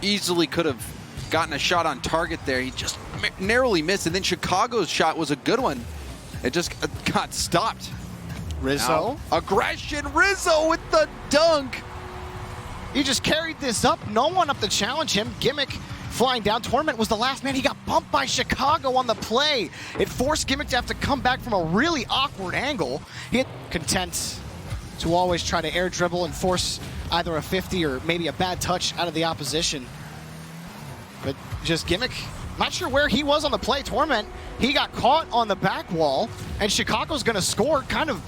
easily could have gotten a shot on target there. He just narrowly missed, and then Chicago's shot was a good one. It just got stopped. Rizzo. Now, aggression, Rizzo with the dunk. He just carried this up. No one up to challenge him. Gimmick flying down. Torment was the last man. He got bumped by Chicago on the play. It forced Gimmick to have to come back from a really awkward angle. He content to always try to air dribble and force either a 50 or maybe a bad touch out of the opposition. But just Gimmick, not sure where he was on the play. Torment, he got caught on the back wall, and Chicago's going to score. Kind of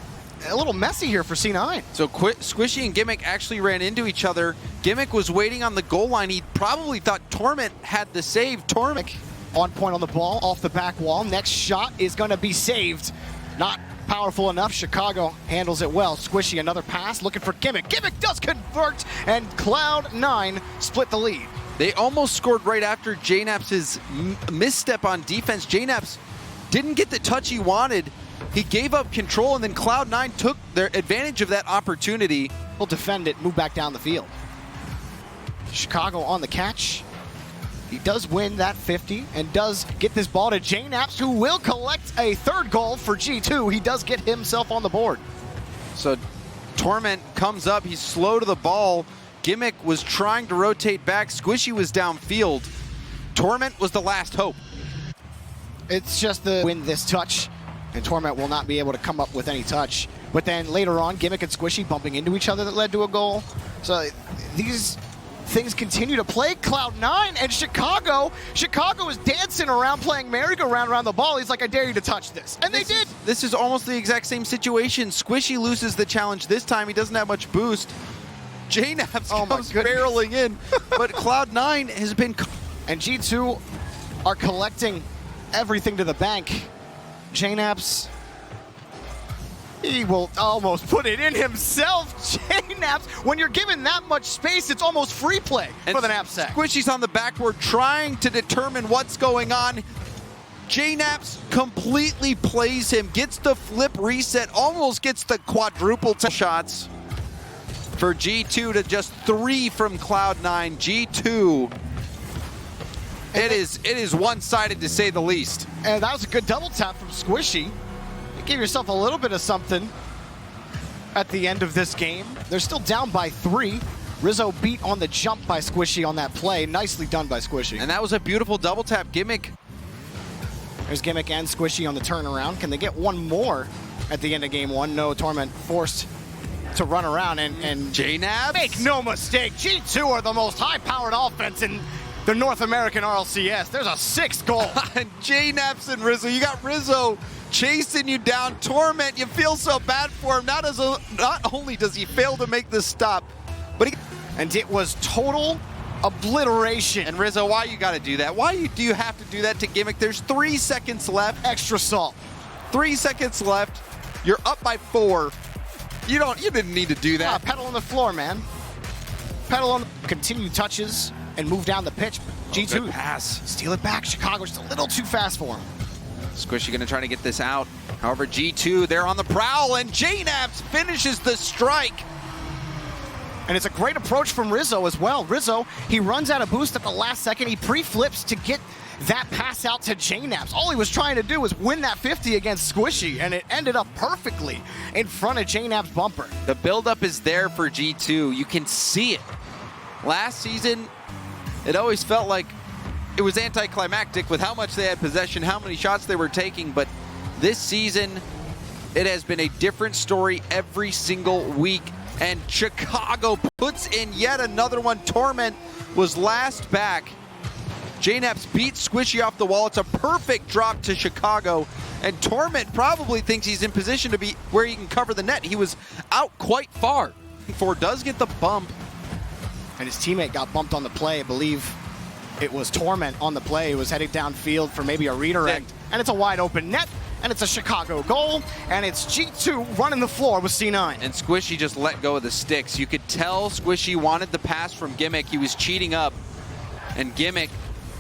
a little messy here for C9. So Squishy and Gimmick actually ran into each other. Gimmick was waiting on the goal line. He probably thought Torment had the save. Torment on point on the ball, off the back wall. Next shot is going to be saved. Not powerful enough. Chicago handles it well. Squishy, another pass, looking for Gimmick. Gimmick does convert, and Cloud9 split the lead. They almost scored right after JNaps's misstep on defense. JNaps didn't get the touch he wanted. He gave up control, and then Cloud9 took their advantage of that opportunity. Will defend it, move back down the field. Chicago on the catch. He does win that 50 and does get this ball to JNaps, who will collect a third goal for G2. He does get himself on the board. So Torment comes up. He's slow to the ball. Gimmick was trying to rotate back. Squishy was downfield. Torment was the last hope. It's just the win this touch, and Torment will not be able to come up with any touch. But then later on, Gimmick and Squishy bumping into each other that led to a goal. So these things continue to play. Cloud9 and Chicago. Chicago is dancing around, playing merry-go-round around the ball. He's like, I dare you to touch this. And they did. This is almost the exact same situation. Squishy loses the challenge this time. He doesn't have much boost. JNaps comes barreling in, but Cloud9 has been... And G2 are collecting everything to the bank. JNaps, he will almost put it in himself. JNaps, when you're given that much space, it's almost free play for the knapsack. Squishy's on the backboard trying to determine what's going on. JNaps completely plays him, gets the flip reset, almost gets the quadruple shots. For G2 to just 3 from Cloud9. G2, it is one-sided to say the least. And that was a good double tap from Squishy. You gave yourself a little bit of something at the end of this game. They're still down by 3. Rizzo beat on the jump by Squishy on that play. Nicely done by Squishy. And that was a beautiful double tap. Gimmick. There's Gimmick and Squishy on the turnaround. Can they get one more at the end of game 1? No, Torment forced to run around, and JNaps? Make no mistake, G2 are the most high-powered offense in the North American RLCS. There's a 6th goal. And JNaps and Rizzo, you got Rizzo chasing you down. Torment, you feel so bad for him. Not only does he fail to make this stop, but and it was total obliteration. And Rizzo, why you gotta do that? Why do you have to do that to Gimmick? There's 3 seconds left. Extra salt. 3 seconds left. You're up by 4. You didn't need to do that. Yeah, pedal on the floor, man. Pedal on the continued touches and move down the pitch. G2 good pass. Steal it back. Chicago just a little too fast for him. Squishy gonna try to get this out. However, G2, they're on the prowl, and JNaps finishes the strike. And it's a great approach from Rizzo as well. Rizzo, he runs out of boost at the last second. He pre-flips to get that pass out to JNaps. All he was trying to do was win that 50 against Squishy, and it ended up perfectly in front of JNaps' bumper. The buildup is there for G2. You can see it. Last season, it always felt like it was anticlimactic with how much they had possession, how many shots they were taking, but this season, it has been a different story every single week, and Chicago puts in yet another one. Torment was last back. JNaps beats Squishy off the wall. It's a perfect drop to Chicago, and Torment probably thinks he's in position to be where he can cover the net. He was out quite far. Four does get the bump. And his teammate got bumped on the play. I believe it was Torment on the play. He was heading downfield for maybe a redirect. And it's a wide open net, and it's a Chicago goal, and it's G2 running the floor with C9. And Squishy just let go of the sticks. You could tell Squishy wanted the pass from Gimmick. He was cheating up, and Gimmick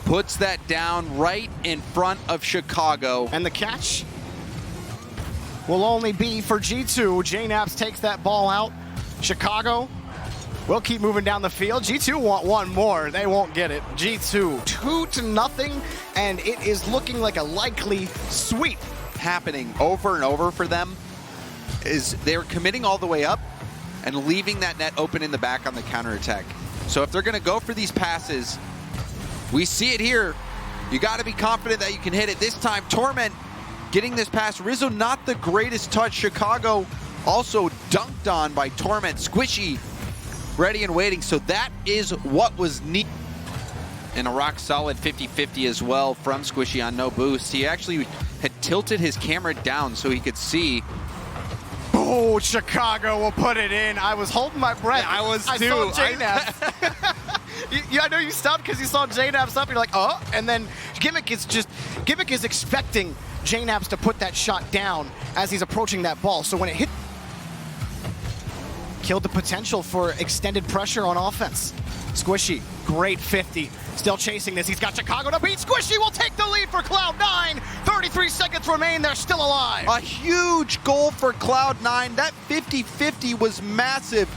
puts that down right in front of Chicago. And the catch will only be for G2. JNaps takes that ball out. Chicago We'll keep moving down the field. G2 want one more. They won't get it. G2 2-0, and it is looking like a likely sweep. Happening over and over for them is they're committing all the way up and leaving that net open in the back on the counterattack. So if they're going to go for these passes, we see it here. You got to be confident that you can hit it. This time, Torment getting this pass. Rizzo, not the greatest touch. Chicago also dunked on by Torment. Squishy ready and waiting. So that is what was neat. And a rock solid 50-50 as well from Squishy on no boost. He actually had tilted his camera down so he could see. Oh, Chicago will put it in. I was holding my breath. Yeah, I was too. I saw JNaps. I know you stopped because you saw JNaps up. You're like, oh, and then Gimmick is expecting JNaps to put that shot down as he's approaching that ball. So when it hit, killed the potential for extended pressure on offense. Squishy, great 50. Still chasing this. He's got Chicago to beat. Squishy will take the lead for Cloud9. 33 seconds remain. They're still alive. A huge goal for Cloud9. That 50-50 was massive.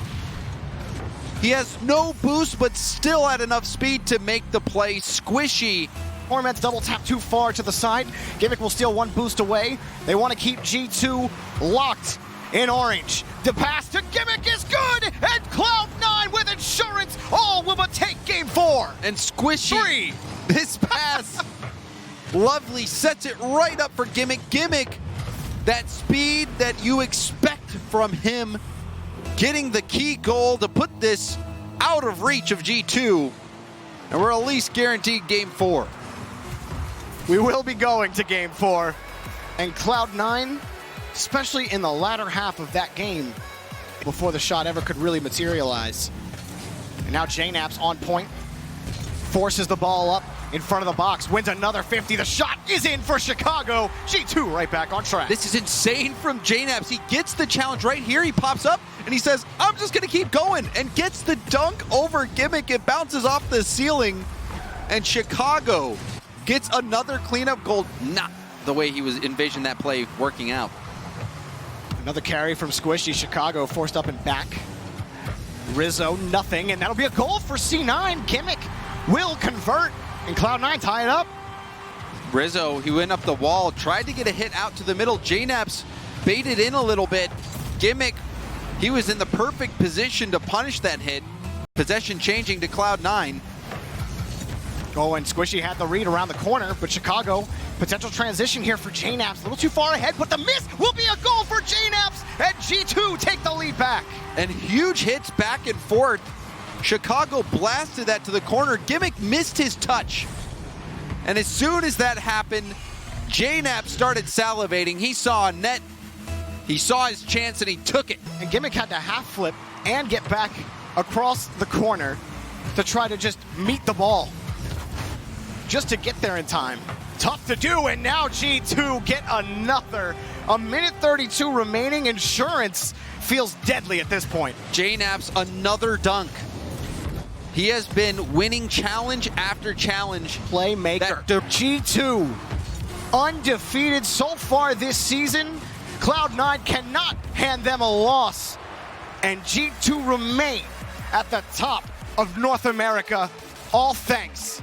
He has no boost, but still had enough speed to make the play. Squishy. Torment's double tap too far to the side. Gimmick will steal one boost away. They want to keep G2 locked in orange. The pass to Gimmick is good, and Cloud9 with insurance all will but take game 4. And Squishy, this pass, lovely, sets it right up for Gimmick. Gimmick, that speed that you expect from him, getting the key goal to put this out of reach of G2, and we're at least guaranteed game 4. We will be going to game 4, and Cloud9, especially in the latter half of that game, before the shot ever could really materialize. And now JNaps on point, forces the ball up in front of the box, wins another 50. The shot is in for Chicago. G2 right back on track. This is insane from JNaps. He gets the challenge right here. He pops up and he says, I'm just gonna keep going, and gets the dunk over Gimmick. It bounces off the ceiling, and Chicago gets another cleanup goal. Not the way he was envisioned that play working out. Another carry from Squishy. Chicago forced up and back. Rizzo, nothing, and that'll be a goal for C9. Gimmick will convert, and Cloud9 tie it up. Rizzo, he went up the wall, tried to get a hit out to the middle. JNaps baited in a little bit. Gimmick, he was in the perfect position to punish that hit. Possession changing to Cloud9. Oh, and Squishy had the read around the corner, but Chicago, potential transition here for JNaps. A little too far ahead, but the miss will be a goal for JNaps, and G2 take the lead back. And huge hits back and forth. Chicago blasted that to the corner. Gimmick missed his touch. And as soon as that happened, JNaps started salivating. He saw a net, he saw his chance, and he took it. And Gimmick had to half flip and get back across the corner to try to just meet the ball, just to get there in time. Tough to do, and now G2 get another. A minute 32 remaining. Insurance feels deadly at this point. JNaps, another dunk. He has been winning challenge after challenge. Playmaker. G2 undefeated so far this season. Cloud9 cannot hand them a loss, and G2 remain at the top of North America, all thanks